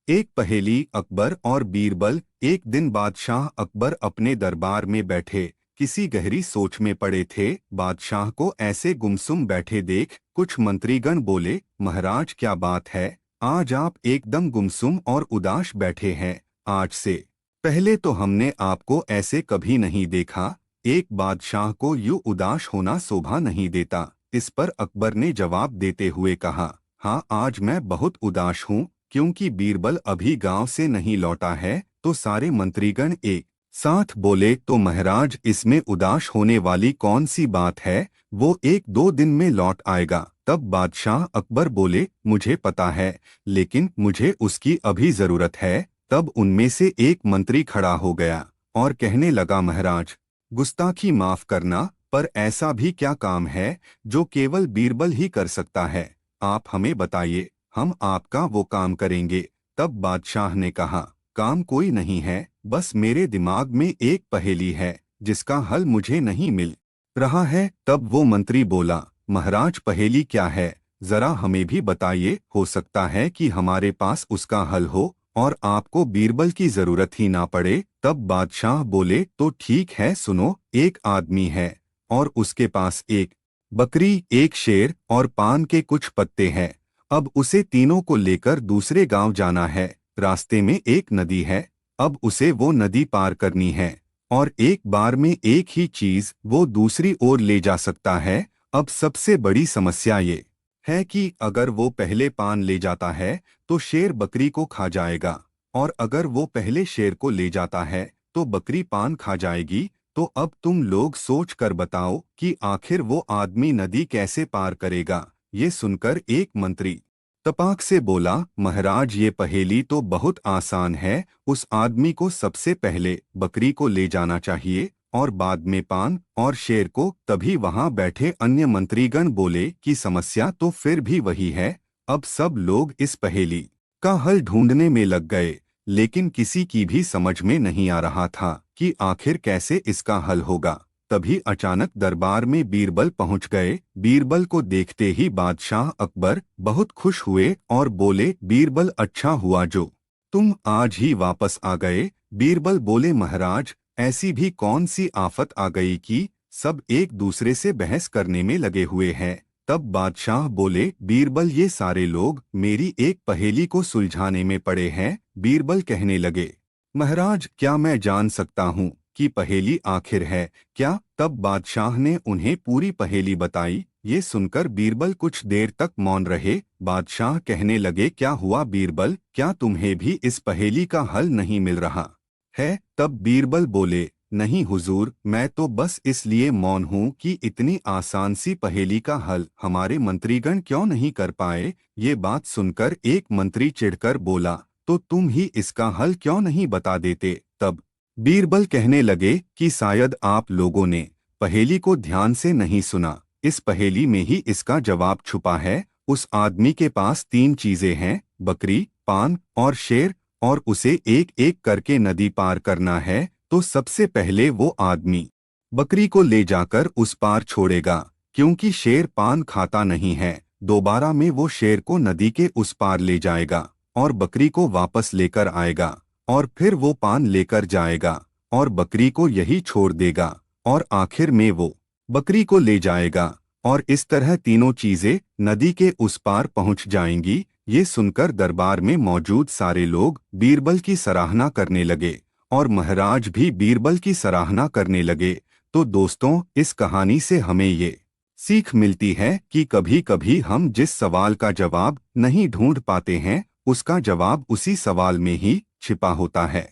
एक पहेली। अकबर और बीरबल। एक दिन बादशाह अकबर अपने दरबार में बैठे किसी गहरी सोच में पड़े थे। बादशाह को ऐसे गुमसुम बैठे देख कुछ मंत्रीगण बोले, महाराज क्या बात है, आज आप एकदम गुमसुम और उदास बैठे हैं। आज से पहले तो हमने आपको ऐसे कभी नहीं देखा। एक बादशाह को यूं उदास होना शोभा नहीं देता। इस पर अकबर ने जवाब देते हुए कहा, हाँ आज मैं बहुत उदास हूँ, क्योंकि बीरबल अभी गांव से नहीं लौटा है। तो सारे मंत्रीगण एक साथ बोले, तो महाराज इसमें उदास होने वाली कौन सी बात है, वो एक दो दिन में लौट आएगा। तब बादशाह अकबर बोले, मुझे पता है, लेकिन मुझे उसकी अभी जरूरत है। तब उनमें से एक मंत्री खड़ा हो गया और कहने लगा, महाराज गुस्ताखी माफ करना, पर ऐसा भी क्या काम है जो केवल बीरबल ही कर सकता है। आप हमें बताइए, हम आपका वो काम करेंगे। तब बादशाह ने कहा, काम कोई नहीं है, बस मेरे दिमाग में एक पहेली है जिसका हल मुझे नहीं मिल रहा है। तब वो मंत्री बोला, महाराज पहेली क्या है, जरा हमें भी बताइए, हो सकता है कि हमारे पास उसका हल हो और आपको बीरबल की जरूरत ही ना पड़े। तब बादशाह बोले, तो ठीक है सुनो, एक आदमी है और उसके पास एक बकरी, एक शेर और पान के कुछ पत्ते हैं। अब उसे तीनों को लेकर दूसरे गांव जाना है। रास्ते में एक नदी है, अब उसे वो नदी पार करनी है और एक बार में एक ही चीज वो दूसरी ओर ले जा सकता है। अब सबसे बड़ी समस्या ये है कि अगर वो पहले पान ले जाता है तो शेर बकरी को खा जाएगा, और अगर वो पहले शेर को ले जाता है तो बकरी पान खा जाएगी। तो अब तुम लोग सोच कर बताओ कि आखिर वो आदमी नदी कैसे पार करेगा। ये सुनकर एक मंत्री तपाक से बोला, महाराज ये पहेली तो बहुत आसान है। उस आदमी को सबसे पहले बकरी को ले जाना चाहिए और बाद में पान और शेर को। तभी वहां बैठे अन्य मंत्रीगण बोले कि समस्या तो फिर भी वही है। अब सब लोग इस पहेली का हल ढूंढने में लग गए, लेकिन किसी की भी समझ में नहीं आ रहा था कि आखिर कैसे इसका हल होगा। तभी अचानक दरबार में बीरबल पहुंच गए। बीरबल को देखते ही बादशाह अकबर बहुत खुश हुए और बोले, बीरबल अच्छा हुआ जो तुम आज ही वापस आ गए। बीरबल बोले, महाराज ऐसी भी कौन सी आफत आ गई कि सब एक दूसरे से बहस करने में लगे हुए हैं। तब बादशाह बोले, बीरबल ये सारे लोग मेरी एक पहेली को सुलझाने में पड़े हैं। बीरबल कहने लगे, महाराज क्या मैं जान सकता हूँ कि पहेली आखिर है क्या। तब बादशाह ने उन्हें पूरी पहेली बताई। ये सुनकर बीरबल कुछ देर तक मौन रहे। बादशाह कहने लगे, क्या हुआ बीरबल, क्या तुम्हें भी इस पहेली का हल नहीं मिल रहा है। तब बीरबल बोले, नहीं हुजूर, मैं तो बस इसलिए मौन हूँ कि इतनी आसान सी पहेली का हल हमारे मंत्रीगण क्यों नहीं कर पाए। ये बात सुनकर एक मंत्री चिढ़कर बोला, तो तुम ही इसका हल क्यों नहीं बता देते। तब बीरबल कहने लगे कि शायद आप लोगों ने पहेली को ध्यान से नहीं सुना। इस पहेली में ही इसका जवाब छुपा है। उस आदमी के पास तीन चीजें हैं, बकरी, पान और शेर, और उसे एक एक करके नदी पार करना है। तो सबसे पहले वो आदमी बकरी को ले जाकर उस पार छोड़ेगा, क्योंकि शेर पान खाता नहीं है। दोबारा में वो शेर को नदी के उस पार ले जाएगा और बकरी को वापस लेकर आएगा, और फिर वो पान लेकर जाएगा और बकरी को यही छोड़ देगा, और आखिर में वो बकरी को ले जाएगा, और इस तरह तीनों चीजें नदी के उस पार पहुंच जाएंगी। ये सुनकर दरबार में मौजूद सारे लोग बीरबल की सराहना करने लगे और महाराज भी बीरबल की सराहना करने लगे। तो दोस्तों, इस कहानी से हमें ये सीख मिलती है कि कभी कभी हम जिस सवाल का जवाब नहीं ढूंढ पाते हैं, उसका जवाब उसी सवाल में ही छिपा होता है।